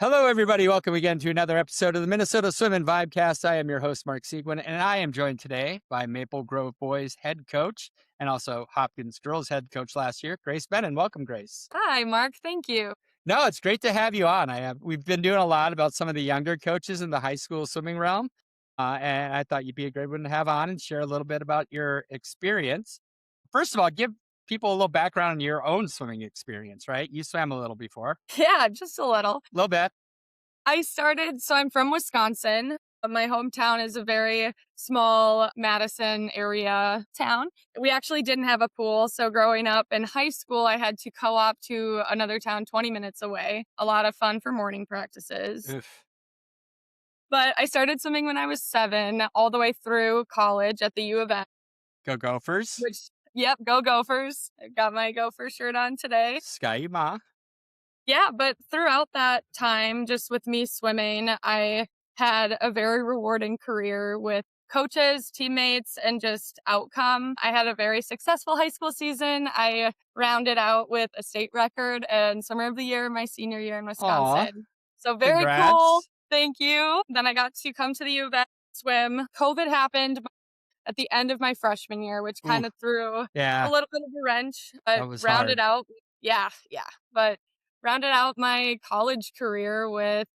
Hello, everybody. Welcome again to another episode of the Minnesota Swim and Vibecast. I am your host, Mark Seguin, and I am joined today by Maple Grove Boys head coach and also Hopkins Girls head coach last year, Grace Benin. Welcome, Grace. Hi, Mark. Thank you. No, it's great to have you on. We've been doing a lot about some of the younger coaches in the high school swimming realm, and I thought you'd be a great one to have on and share a little bit about your experience. First of all, give people a little background on your own swimming experience, right? You swam a little before, Yeah, just a little. a little bit. I'm from Wisconsin. My hometown is a very small Madison area town. We actually didn't have a pool. So growing up in high school, I had to co-op to another town 20 minutes away. A lot of fun for morning practices. Oof. But I started swimming when I was 7, all the way through college at the U of M, Go Gophers. yep, go Gophers. I got my Gopher shirt on today. Sky Ma. Yeah, but throughout that time, just with me swimming, I had a very rewarding career with coaches, teammates, and just outcome. I had a very successful high school season. I rounded out with a state record and summer of the year, my senior year in Aw, Wisconsin. So very cool. congrats. Thank you. Then I got to come to the U of M swim. COVID happened at the end of my freshman year, which Ooh, kind of threw a yeah, little bit of a wrench, that but was rounded hard. out. Yeah, yeah. But rounded out my college career with,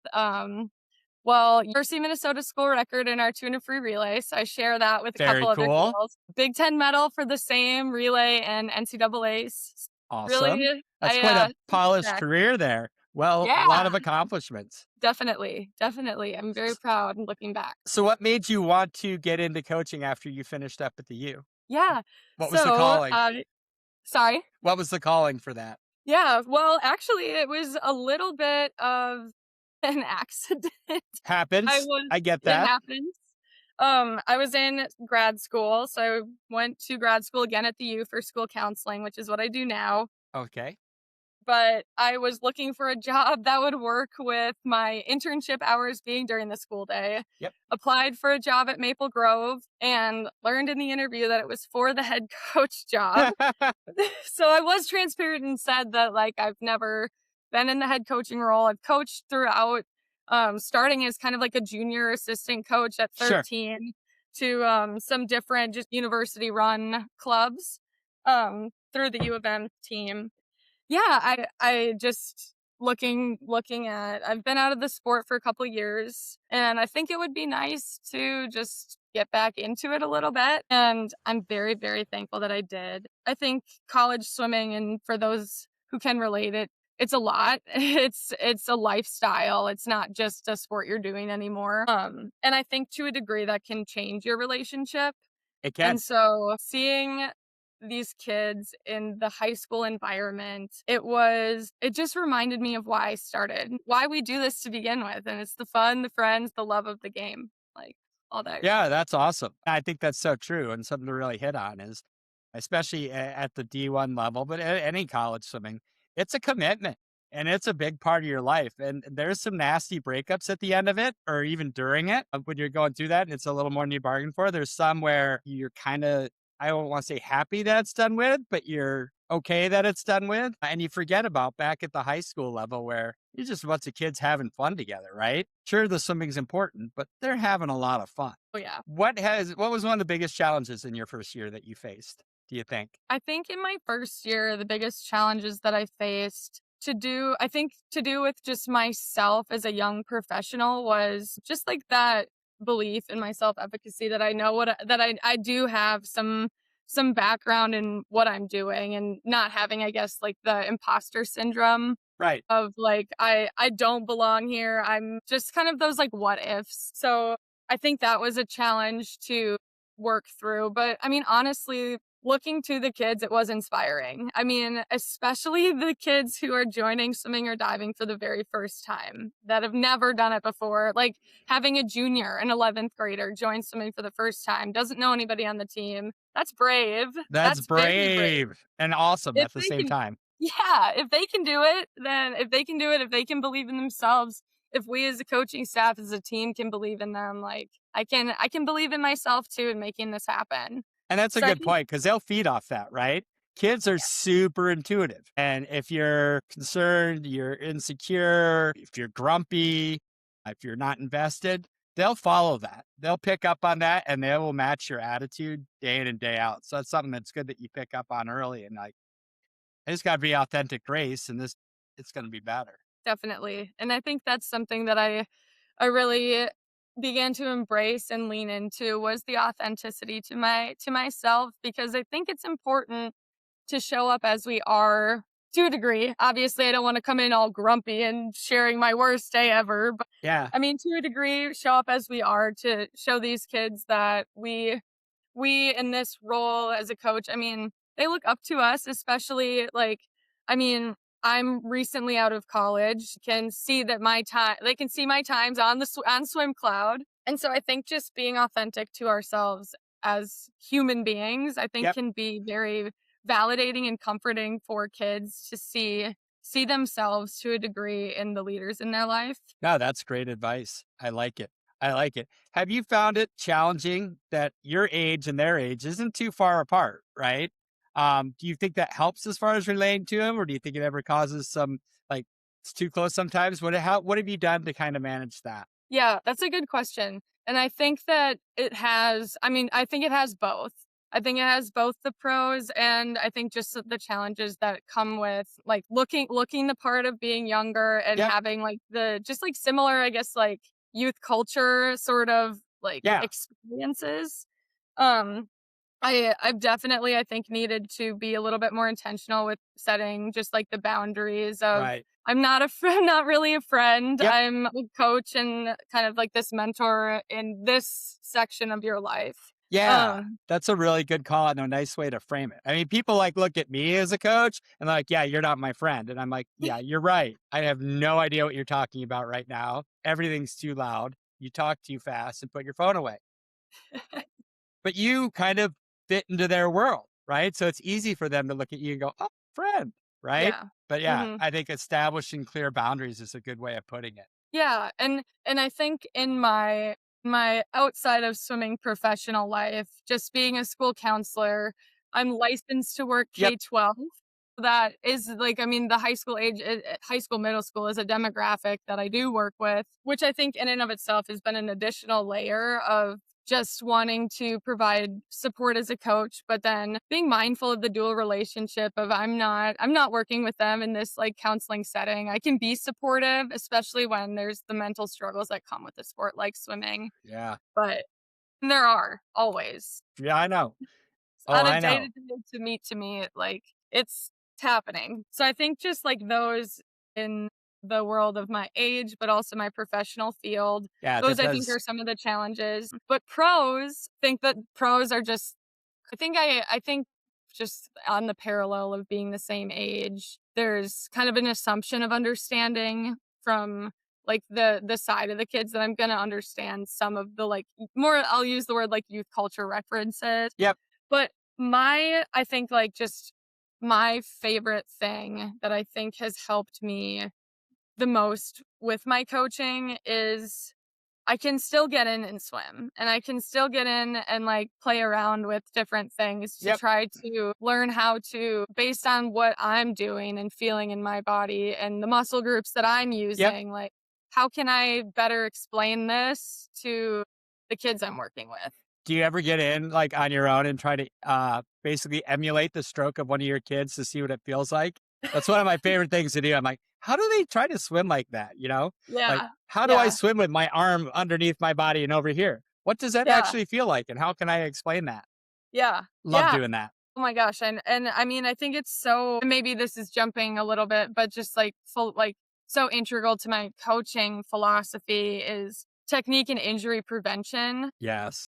University of Minnesota school record in our tuna free relay. So I share that with a Very couple other cool. girls. Big Ten medal for the same relay and NCAA's. Awesome. Really, That's quite a super polished jacked. career there. Well, a lot Yeah, of accomplishments. definitely, definitely. I'm very S- proud looking back. So, what made you want to get into coaching after you finished up at the U? Yeah. What was the So, calling? sorry. What was the calling for that? Yeah. Well, actually, it was a little bit of an accident. I Happens. was I get It that. happens. I was in grad school, so I went to grad school again at the U for school counseling, which is what I do now. Okay. But I was looking for a job that would work with my internship hours being during the school day. Yep. Applied for a job at Maple Grove and learned in the interview that it was for the head coach job. So I was transparent and said that like I've never been in the head coaching role. I've coached throughout, starting as kind of like a junior assistant coach at Sure. 13 to some different just university run clubs through the U of M team. Yeah, I just looking at I've been out of the sport for a couple years and I think it would be nice to just get back into it a little bit, and I'm very very thankful that I did. I think college swimming, and for those who can relate, it's a lot. It's a lifestyle. It's not just a sport you're doing anymore. And I think to a degree that can change your relationship. It And can. so seeing these kids in the high school environment, it just reminded me of why I started, why we do this to begin with. And it's the fun, the friends, the love of the game, like all that. Yeah, that's awesome. I think that's so true. And something to really hit on is, especially at the D1 level, but at any college swimming, it's a commitment and it's a big part of your life. And there's some nasty breakups at the end of it, or even during it, when you're going through that and it's a little more than you bargained for. There's some where you're kind of, I don't want to say happy that it's done with, but you're okay that it's done with. And you forget about back at the high school level where you're just a bunch of kids having fun together, right? Sure, the swimming's important, but they're having a lot of fun. Oh, yeah. What was one of the biggest challenges in your first year that you faced, do you think? I think in my first year, the biggest challenges that I faced to do with just myself as a young professional was just like that belief in my self efficacy that I know I do have some background in what I'm doing, and not having, I guess, like the imposter syndrome Right. of like I don't belong here. I'm just kind of those like what ifs. So I think that was a challenge to work through. But I mean, honestly, looking to the kids, it was inspiring. I mean, especially the kids who are joining swimming or diving for the very first time that have never done it before. Like having a junior, an 11th grader join swimming for the first time, doesn't know anybody on the team. That's brave. That's That's very brave. brave and awesome If at the they same can time. Yeah, if they can do it, then if they can believe in themselves, if we as a coaching staff, as a team can believe in them, like I can believe in myself too in making this happen. And that's a So I good think point because they'll feed off that, right? Kids are super intuitive. And if you're concerned, you're insecure, if you're grumpy, if you're not invested, they'll follow that. They'll pick up on that and they will match your attitude day in and day out. So that's something that's good that you pick up on early and like, it's got to be authentic grace and this, it's going to be better. Definitely. And I think that's something that I really began to embrace and lean into was the authenticity to myself, because I think it's important to show up as we are to a degree. Obviously, I don't want to come in all grumpy and sharing my worst day ever, but Yeah. I mean, to a degree, show up as we are to show these kids that we in this role as a coach, I mean, they look up to us, especially like, I mean, I'm recently out of college, can see that my time, they can see my times on on Swim Cloud. And so I think just being authentic to ourselves as human beings, I think Yep. can be very validating and comforting for kids to see themselves to a degree in the leaders in their life. No, that's great advice. I like it. I like it. Have you found it challenging that your age and their age isn't too far apart, right? Do you think that helps as far as relating to them, or do you think it ever causes some like it's too close sometimes? What have you done to kind of manage that? Yeah, that's a good question. And I think that I mean, I think it has both. I think it has both the pros and I think just the challenges that come with like looking the part of being younger and Yep. having like the just like similar, I guess, like youth culture sort of like Yeah. experiences. Um I've definitely, I think, needed to be a little bit more intentional with setting just like the boundaries of Right. I'm not a friend, not really a friend. Yep. I'm a coach and kind of like this mentor in this section of your life. Yeah. Um, That's a really good call and a nice way to frame it. I mean, people like look at me as a coach and like, yeah, you're not my friend. And I'm like, yeah, you're right. I have no idea what you're talking about right now. Everything's too loud. You talk too fast and put your phone away. But you kind of fit into their world, right? So it's easy for them to look at you and go, "Oh, friend," right? yeah. But yeah, Mhm. I think establishing clear boundaries is a good way of putting it. Yeah, and I think in my outside of swimming professional life, just being a school counselor, I'm licensed to work Yep, K-12. That is like, I mean, the high school age, high school, middle school is a demographic that I do work with, which I think in and of itself has been an additional layer of just wanting to provide support as a coach, but then being mindful of the dual relationship of I'm not working with them in this like counseling setting. I can be supportive, especially when there's the mental struggles that come with a sport like swimming, yeah. but there are always Yeah, I know. Oh, on a I day know. to me, like it's happening. So I think just like those in the world of my age, but also my professional field, Yeah, those that I think does are some of the challenges. But pros, think that pros are just I think just on the parallel of being the same age, there's kind of an assumption of understanding from like the side of the kids that I'm gonna understand some of the like more I'll use the word like youth culture references. Yep. But I think like just my favorite thing that I think has helped me the most with my coaching is I can still get in and swim, and I can still get in and, like, play around with different things to Yep. try to learn how to based on what I'm doing and feeling in my body and the muscle groups that I'm Yep. using, like, how can I better explain this to the kids I'm working with? Do you ever get in like on your own and try to basically emulate the stroke of one of your kids to see what it feels like? That's one of my favorite things to do. I'm like, how do they try to swim like that? You know, like Yeah. how do I Yeah. swim with my arm underneath my body and over here? What does that Yeah. actually feel like? And how can I explain that? Yeah. Love Yeah. doing that. Oh my gosh, and I mean, I think it's so maybe this is jumping a little bit, but just like full like so integral to my coaching philosophy is technique and injury prevention. Yes.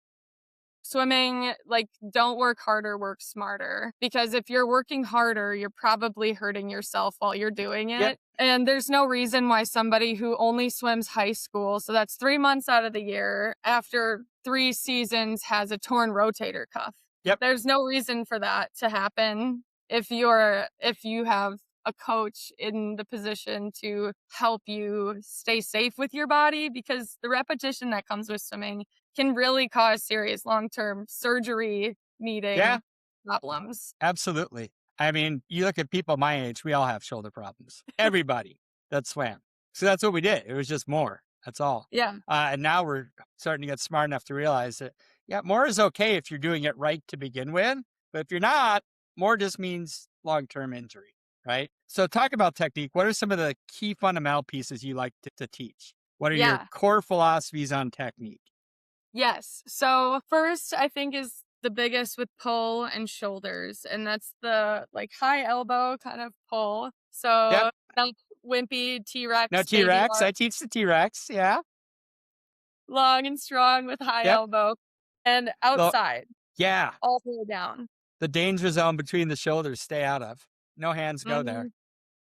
Swimming, like, don't work harder, work smarter. Because if you're working harder, you're probably hurting yourself while you're doing Yep. it. And there's no reason why somebody who only swims high school, so that's 3 months out of the year, after 3 seasons has a torn rotator cuff. Yep. There's no reason for that to happen if you have a coach in the position to help you stay safe with your body because the repetition that comes with swimming can really cause serious long-term surgery Yeah. needing problems. Absolutely. I mean, you look at people my age, we all have shoulder problems. Everybody that swam. So that's what we did. It was just more. That's all. Yeah. And now we're starting to get smart enough to realize that, yeah, more is okay if you're doing it right to begin with. But if you're not, more just means long term injury, right? So, talk about technique. What are some of the key fundamental pieces you like to teach? What are your Yeah. core philosophies on technique? Yes. So first, I think is the biggest with pull and shoulders, and that's the like high elbow kind of pull. Yep. So not wimpy T No Rex T baby Rex. arm, I teach the T Rex. Yeah. long and strong with high Yep. elbow, and Well, outside yeah. all the way down. The danger zone between the shoulders, stay out of. No hands go there.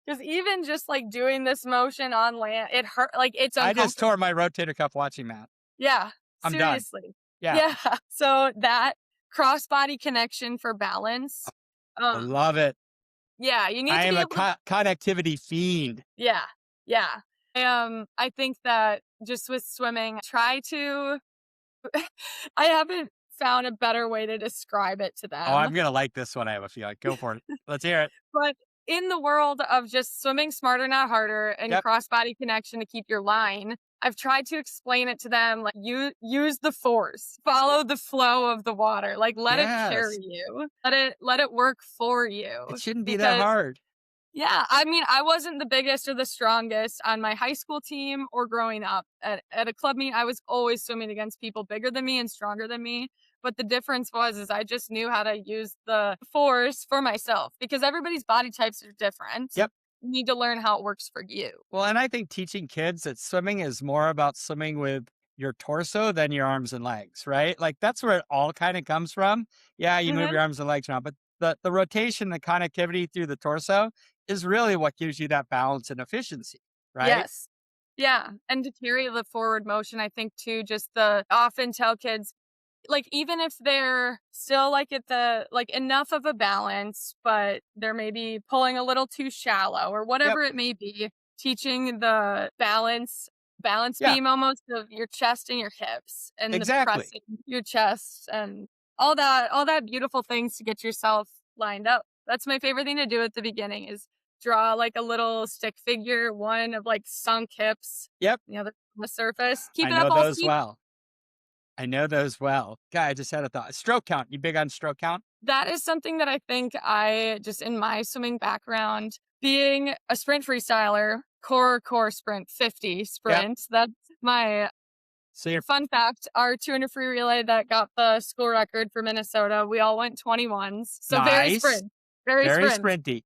Because even just like doing this motion on land, it hurt. Like it's I just uncomfortable. tore my rotator cuff watching that. Yeah, I'm done. seriously. Yeah. Yeah. So that cross body connection for balance. I Um, love it. yeah, you need I to am be a able to. connectivity fiend. Yeah, yeah. I think that just with swimming, try to. I haven't found a better way to describe it to Oh, I'm them. going to like this one. I have a feeling. Go for it. Let's hear it. But in the world of just swimming smarter, not harder, and Yep. cross body connection to keep your line, I've tried to explain it to them like you use the force, follow the flow of the water, like let it carry Yes. you, let it work for It you. shouldn't be that Because hard. yeah, I mean, I wasn't the biggest or the strongest on my high school team or growing up. At a club meet, I was always swimming against people bigger than me and stronger than me. But the difference was is I just knew how to use the force for myself because everybody's body types are different. Yep. You need to learn how it works for you. Well, and I think teaching kids that swimming is more about swimming with your torso than your arms and legs, right? Like that's where it all kind of comes from. Yeah, you move Mhm. your arms and legs around, but the rotation, the connectivity through the torso is really what gives you that balance and efficiency, right? Yes. Yeah. And to carry the forward motion, I think too, just the often tell kids like even if they're still like at the like enough of a balance, but they're maybe pulling a little too shallow or Yep. whatever it may be, teaching the balance Yeah, beam almost of your chest and your hips and the exactly. pressing your chest and all that beautiful things to get yourself lined up. That's my favorite thing to do at the beginning is draw like a little stick figure, one of like sunk hips, Yep. the other on the surface. Keep I it up know all those steep. well. I know those well. Guy, I just had a thought. Stroke count. You big on stroke count? That is something that I think I just in my swimming background, being a sprint freestyler, core sprint, 50 Yep. sprint. That's my So you're fun fact. Our 200 free relay that got the school record for Minnesota, we all went 21s. So very nice. sprint, very Very sprint. sprinty.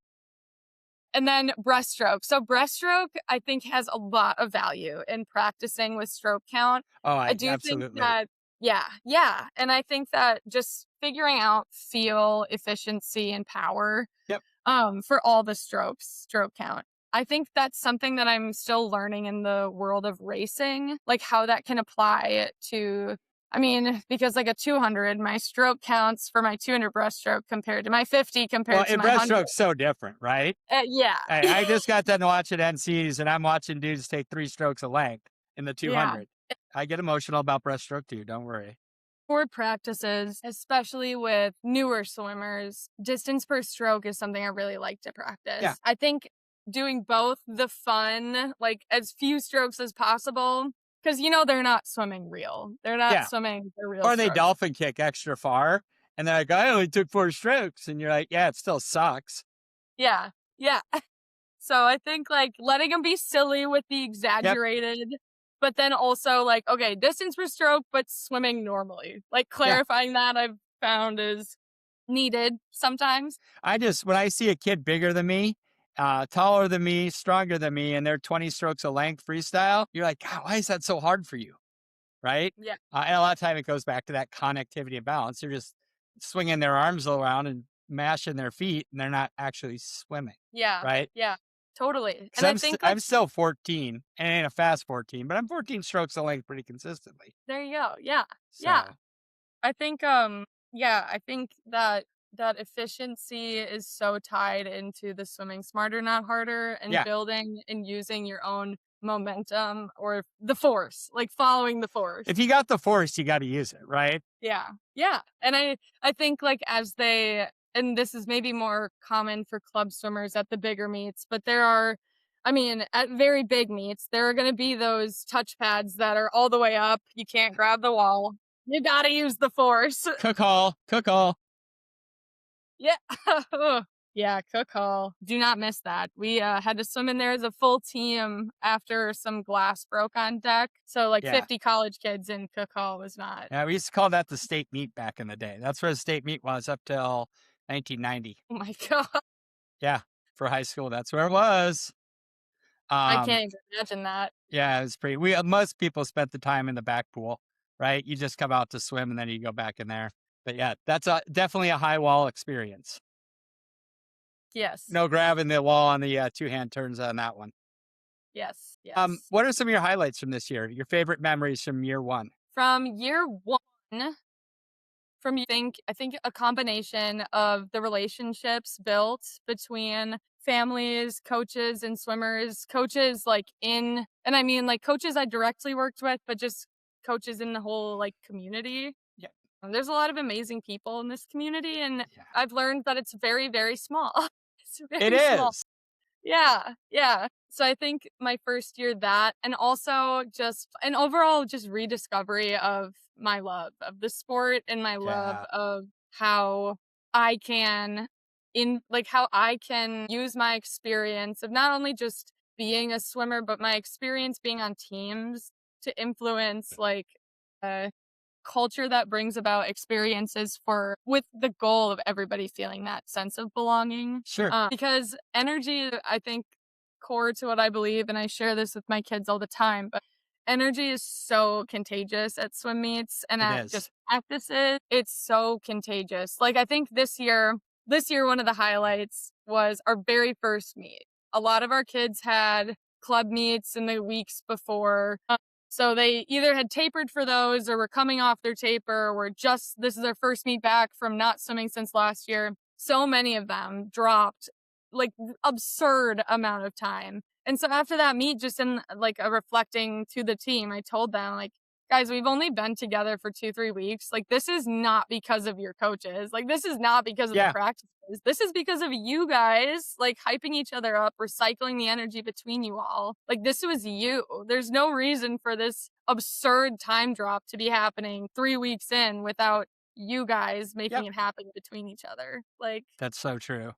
And then breaststroke. So breaststroke, I think, has a lot of value in practicing with stroke count. Oh, I I do think absolutely. that, yeah, yeah. And I think that just figuring out feel, efficiency, and power Yep. for all the strokes, stroke count. I think that's something that I'm still learning in the world of racing, like how that can apply to I mean, because like a 200, my stroke counts for my 200 breaststroke compared to my 50 Well, compared to in my 100. breaststroke's so different, right? Yeah. I just got done watching NCs and I'm watching dudes take 3 strokes of length in the Yeah. 200. I get emotional about breaststroke too. Don't worry. For practices, especially with newer swimmers, distance per stroke is something I really like to Yeah. practice. I think doing both the fun, like as few strokes as possible, because they're not swimming real. They're not Yeah. swimming the real Or they strokes. dolphin kick extra far and they're like, I only took 4 strokes. And you're like, yeah, it still sucks. Yeah. Yeah. So I think like letting them be silly with the Yep. exaggerated, but then also like, okay, distance per stroke, but swimming normally. Like Yeah. clarifying that I've found is needed sometimes. When I see a kid bigger than me, taller than me, stronger than me, and they're 20 strokes of length freestyle, you're like, God, why is that so hard for you? Right? Yeah. And a lot of time it goes back to that connectivity and balance. They're just swinging their arms around and mashing their feet, and they're not actually swimming. Yeah. Right? Yeah. Totally. Because And I think I'm like still 14, and it ain't a fast 14, but I'm 14 strokes of length pretty consistently. there you go. Yeah. Yeah. So I think yeah, I think that efficiency is so tied into the swimming smarter not harder and yeah, building and using your own momentum or the force, like following the force. if you got the force, you got to use it, right? Yeah. Yeah. And I think like as they and this is maybe more common for club swimmers at the bigger meets, but there are, I mean, at very big meets, there are going to be those touch pads that are all the way up. You can't grab the wall. You got to use the force. Cook all, cook all. Yeah. Yeah, cook hall. Do not miss that. We had to swim in there as a full team after some glass broke on deck. So like Yeah. 50 college kids in cook hall was not. Yeah, we used to call that the state meet back in the day. That's where the state meet was up till 1990. Oh my god. Yeah, for high school, that's where it was. I Um, can't even imagine that. yeah, it was pretty. Most people spent the time in the back pool, right? You just come out to swim and then you go back in there. But yeah, that's definitely a high wall experience. Yes. No grabbing the wall on the two hand turns on that one. Yes. Yes. What are some of your highlights from this year? Your favorite memories from year one? From year 1, from you think I think a combination of the relationships built between families, coaches, and swimmers. Coaches like in and I mean like coaches I directly worked with, but just coaches in the whole like community. Yeah, There's a lot of amazing people in this community, and yeah, I've learned that it's very, very small. It's it very small. is. Yeah, yeah. So I think my first year that, and also just an overall just rediscovery of my love of the sport and my love Yeah, of how I can how I can use my experience of not only just being a swimmer, but my experience being on teams to influence uh culture that brings about experiences for with the goal of everybody feeling that sense of belonging. sure, Because energy, I think, core to what I believe, and I share this with my kids all the time, but energy is so contagious at swim meets and it at is. just practices. It's so contagious. Like I think this year one of the highlights was our very first meet. A lot of our kids had club meets in the weeks before. So they either had tapered for those or were coming off their taper or were just, this is their first meet back from not swimming since last year. So many of them dropped like absurd amount of time. And so after that meet, just in like a reflecting to the team, I told them like, guys, we've only been together for 2, 3 weeks. Like this is not because of your coaches. Like this is not because of the Yeah, practices. This is because of you guys, like hyping each other up, recycling the energy between you all. Like this was you. There's no reason for this absurd time drop to be happening 3 weeks in without you guys making yep, it happen between each other. Like that's so true.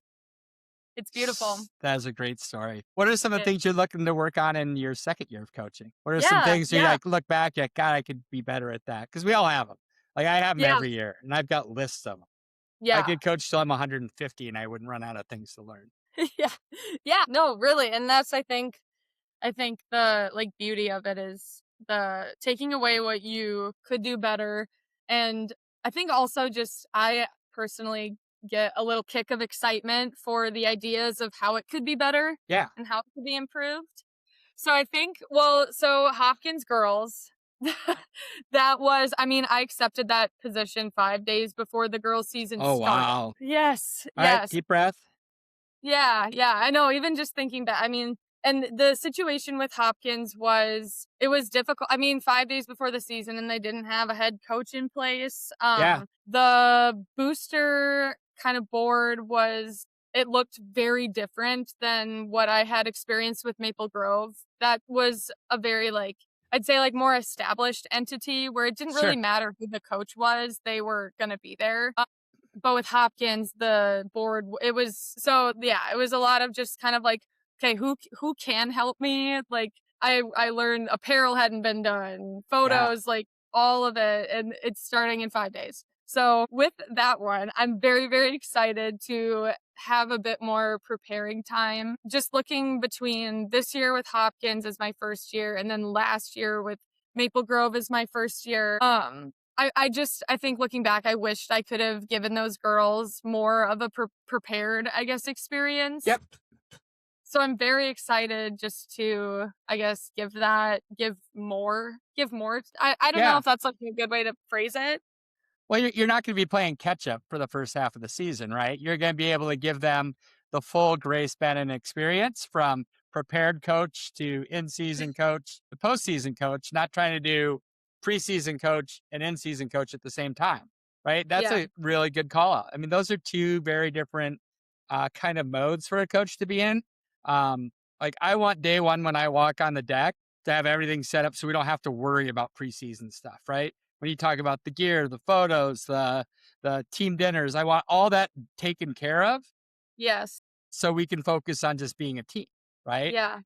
it's beautiful. That is a great story. What are some of the Yeah. things you're looking to work on in your second year of coaching? What are some Yeah, things you yeah, like look back at? God, I could be better at that because we all have them. Like I have them yeah, every year, and I've got lists of them. I yeah, could coach till I'm 150, and I wouldn't run out of things to learn. yeah, yeah. No, really, and that's I think the like beauty of it is the taking away what you could do better, and I think also just I personally get a little kick of excitement for the ideas of how it could be better Yeah, and how it could be improved. So I think, well, so Hopkins girls, that was, I mean, I accepted that position 5 days before the girls' season oh, started. wow. Yes, All right, yes. deep breath. Yeah, yeah, I know, even just thinking back, I mean, and the situation with Hopkins was it was difficult. I mean, 5 days before the season and they didn't have a head coach in place. Yeah, The booster kind of board was it looked very different than what I had experienced with Maple Grove. That was a very like I'd say like more established entity where it didn't really sure. matter who the coach was, they were going to be there. But with Hopkins, the board, it was so yeah, it was a lot of just kind of like, okay, who can help me? Like I learned apparel hadn't been done, Yeah, photos, like all of it, and it's starting in 5 days. So with that one, I'm very, very excited to have a bit more preparing time. Just looking between this year with Hopkins as my first year and then last year with Maple Grove as my first year. I think looking back, I wished I could have given those girls more of a prepared, I guess, experience. yep. So I'm very excited just to, I guess, give more. I don't know Yeah. if that's like a good way to phrase it. Well, you're not going to be playing catch up for the first half of the season, right? You're going to be able to give them the full Grace Benin experience from prepared coach to in season coach, the postseason coach, not trying to do preseason coach and in season coach at the same time. right? That's Yeah. a really good call out. I mean, those are two very different kind of modes for a coach to be in. Um, like I want day one when I walk on the deck to have everything set up so we don't have to worry about preseason stuff, right? When you talk about the gear, the photos, the team dinners, I want all that taken care of Yes. so we can focus on just being a team, right? Yeah.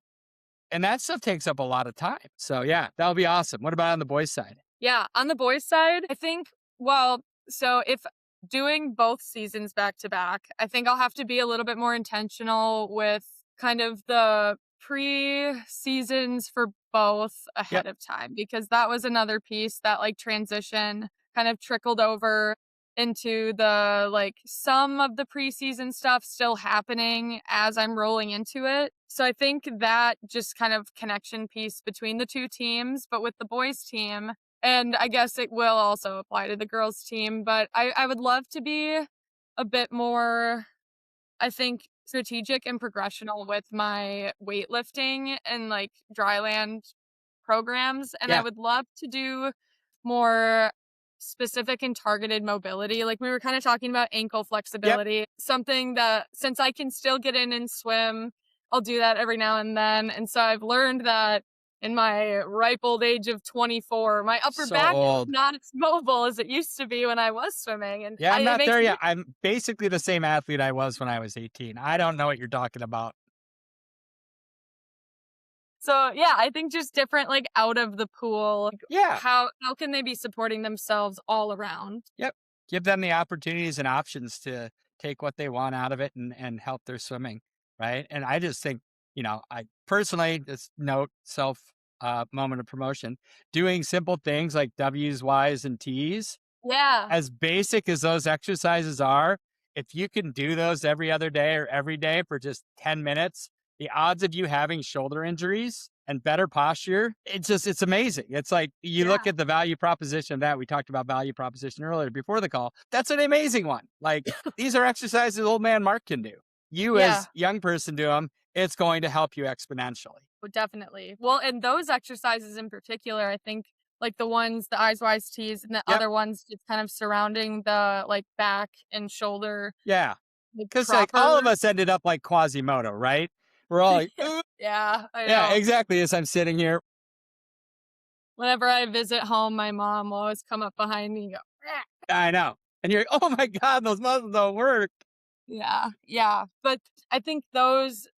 And that stuff takes up a lot of time. So yeah, that'll be awesome. What about on the boys' side? Yeah, on the boys' side, I think, well, so if doing both seasons back to back, I think I'll have to be a little bit more intentional with kind of the pre-seasons for both Yep. ahead of time, because that was another piece that like transition kind of trickled over into the like some of the preseason stuff still happening as I'm rolling into it. So I think that just kind of connection piece between the two teams, but with the boys team, and I guess it will also apply to the girls' team, but I would love to be a bit more, I think, strategic and progressional with my weightlifting and like dryland programs. And I Yeah. would love to do more specific and targeted mobility. Like we were kind of talking about ankle Yep. flexibility, something that since I can still get in and swim, I'll do that every now and then. And so I've learned that in my ripe old age of 24, my upper So back is old. not as mobile as it used to be when I was swimming. And Yeah, I'm it not makes there me yet. I'm basically the same athlete I was when I was 18. I don't know what you're talking about. so yeah, I think just different like out of the pool. Like, Yeah. how can they be supporting themselves all around? Yep. Give them the opportunities and options to take what they want out of it and help their swimming. Right. And I just think, I personally just note self moment of promotion, doing simple things like W's, Y's, and T's. Yeah. As basic as those exercises are, if you can do those every other day or every day for just 10 minutes, the odds of you having shoulder injuries and better posture, it's amazing. It's like you look Yeah. at the value proposition of that. We talked about value proposition earlier before the call. That's an amazing one. Like these are exercises old man Mark can do. You Yeah. as young person do them, it's going to help you exponentially. Oh, definitely. Well, and those exercises in particular, I think like the ones, the eyes wise tees and the Yep. other ones just kind of surrounding the like back and shoulder Yeah. like Cause like proper. all of us ended up like Quasimodo, right? We're all like, "Ooh." Yeah, I Yeah, know. exactly. As I'm sitting here, Whenever I visit home, my mom will always come up behind me and go, "Ah." I know. And you're like, "Oh my god, those muscles don't work." Yeah, yeah. But I think those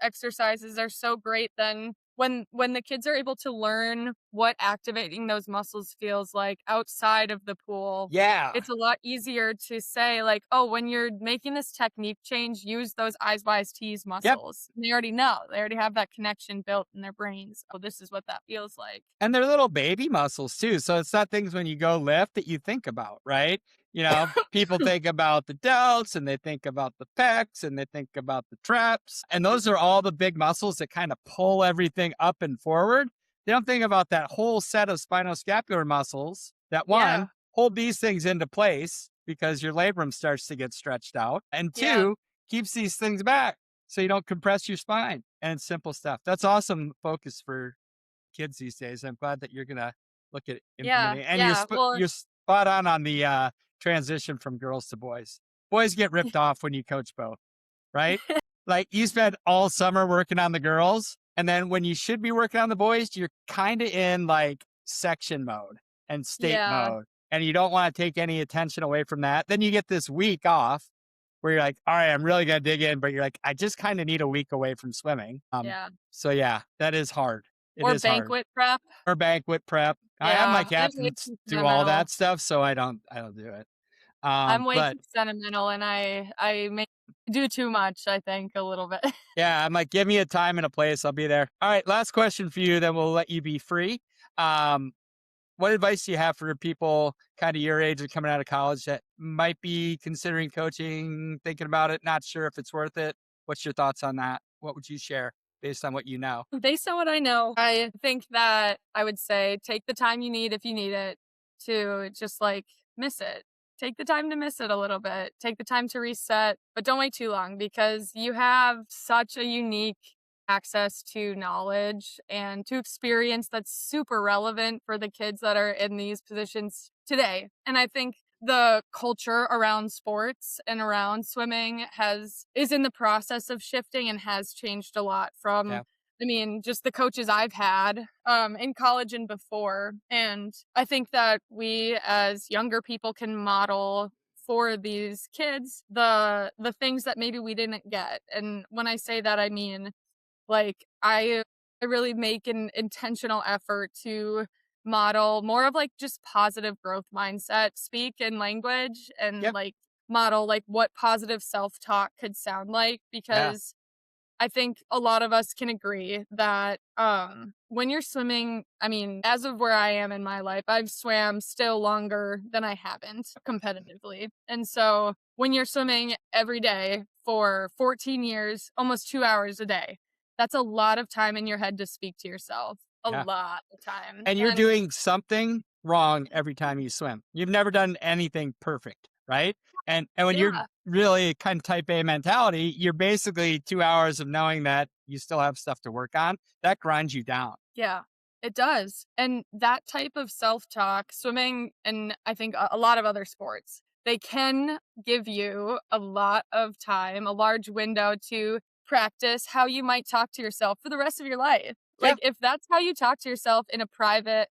exercises are so great then when the kids are able to learn what activating those muscles feels like outside of the pool, Yeah. it's a lot easier to say like, "Oh, when you're making this technique change, use those eyes wise tease Yep. muscles." And they already know. They already have that connection built in their brains. Oh, this is what that feels like. And they're little baby muscles too. So it's not things when you go lift that you think about, right? People think about the delts and they think about the pecs and they think about the traps. And those are all the big muscles that kind of pull everything up and forward. They don't think about that whole set of spinocerebellar muscles that Yeah. one, hold these things into place because your labrum starts to get stretched out. And Yeah. two, keeps these things back so you don't compress your spine. And it's simple stuff. That's awesome focus for kids these days. I'm glad that you're gonna look at Yeah. implementing, and Yeah. Well, you're spot on the transition from girls to boys. Boys get ripped off when you coach both, right? Like you spend all summer working on the girls, and then when you should be working on the boys, you're kind of in like section mode and state yeah. mode, and you don't want to take any attention away from that. Then you get this week off where you're like, all right, I'm really gonna dig in, but you're like, I just kind of need a week away from swimming. Yeah. So yeah, that is hard. It Or is hard. banquet prep. Or banquet prep. I have my Yeah. I'm way captains too do all sentimental. that stuff, so I don't do it. I'm way But too sentimental and I may do too much, I think, a little bit. yeah, I'm like, give me a time and a place, I'll be there. All right, last question for you, then we'll let you be free. Um, what advice do you have for people kind of your age and coming out of college that might be considering coaching, thinking about it, not sure if it's worth it? What's your thoughts on that? What would you share based on what you know? Based on what I know, I think that I would say take the time you need if you need it to just like miss it. Take the time to miss it a little bit. Take the time to reset, but don't wait too long because you have such a unique access to knowledge and to experience that's super relevant for the kids that are in these positions today. And I think the culture around sports and around swimming has is in the process of shifting and has changed a lot from, Yeah. I mean, just the coaches I've had in college and before. And I think that we as younger people can model for these kids the things that maybe we didn't get. And when I say that, I mean like, I really make an intentional effort to model more of, like, just positive growth mindset, speak and language, and, Yep. like, model, like, what positive self-talk could sound like, Yeah. because I think a lot of us can agree that, when you're swimming, I mean, as of where I am in my life, I've swam still longer than I haven't competitively. And so when you're swimming every day for 14 years, almost 2 hours a day, that's a lot of time in your head to speak to yourself. A Yeah. lot of time. And you're And doing something wrong every time you swim. You've never done anything perfect, right? And when you're yeah. really kind of type A mentality, you're basically 2 hours of knowing that you still have stuff to work on. That grinds you down. Yeah, it does. And that type of self-talk, swimming and I think a lot of other sports, they can give you a lot of time, a large window to practice how you might talk to yourself for the rest of your life. Yeah. Like if that's how you talk to yourself in a private,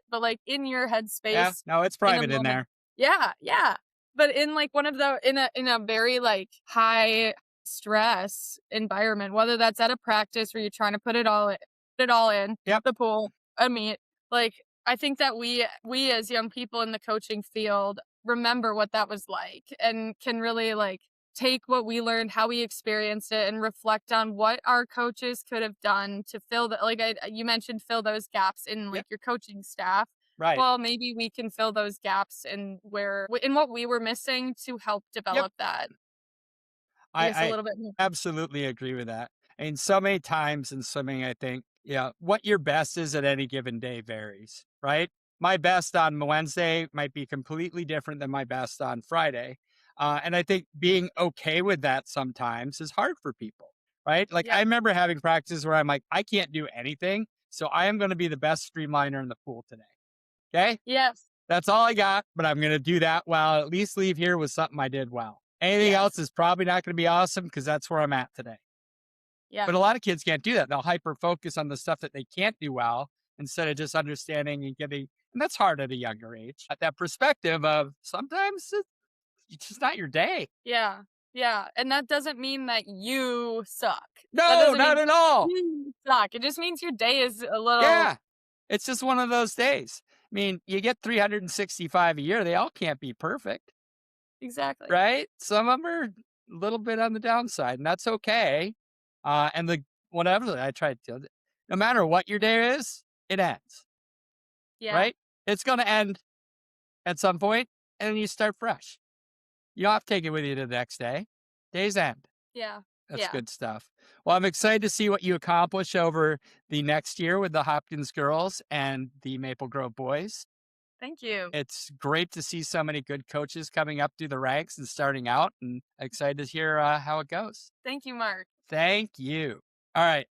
but like in your Yeah. headspace No, it's in a private in moment. there. Yeah, yeah. But in like one of the in a very like high stress environment, whether that's at a practice where you're trying to put it all in Yep. the pool, a meet. Like, I think that we as young people in the coaching field remember what that was like and can really like take what we learned, how we experienced it, and reflect on what our coaches could have done to fill the like you mentioned fill those gaps in Yep. like your coaching staff. Right. Well, maybe we can fill those gaps in what we were missing to help Yep. develop that, I guess, a I little bit more. absolutely agree with that. And so many times in swimming, I think, yeah, what your best is at any given day varies, right? My best on Wednesday might be completely different than my best on Friday. And I think being okay with that sometimes is hard for people, right? Like I Yep. remember having practices where I'm like, I can't do anything. So I am going to be the best streamliner in the pool today. Okay. Yes. That's all I got, but I'm going to do that while at least leave here with something I did well. Anything else Yes. is probably not going to be awesome because that's where I'm at today. Yeah. But a lot of kids can't do that. They'll hyper focus on the stuff that they can't do well instead of just understanding and getting, and that's hard at a younger age. At that perspective of sometimes it's just not your day. Yeah, yeah, and that doesn't mean that you suck. That No, doesn't not mean at all. you suck. It just means your day is a little Yeah. It's just one of those days. I mean, you get 365 a year. They all can't be perfect, exactly. right? Some of them are a little bit on the downside, and that's okay. And the whatever I try to tell you, no matter what your day is, it ends, Yeah, right? It's going to end at some point, and then you start fresh. You don't have to take it with you to the next day. Day's end. yeah, That's yeah. good stuff. Well, I'm excited to see what you accomplish over the next year with the Hopkins girls and the Maple Grove boys. Thank you. It's great to see so many good coaches coming up through the ranks and starting out, and excited to hear how it goes. Thank you, Mark. Thank you. All right.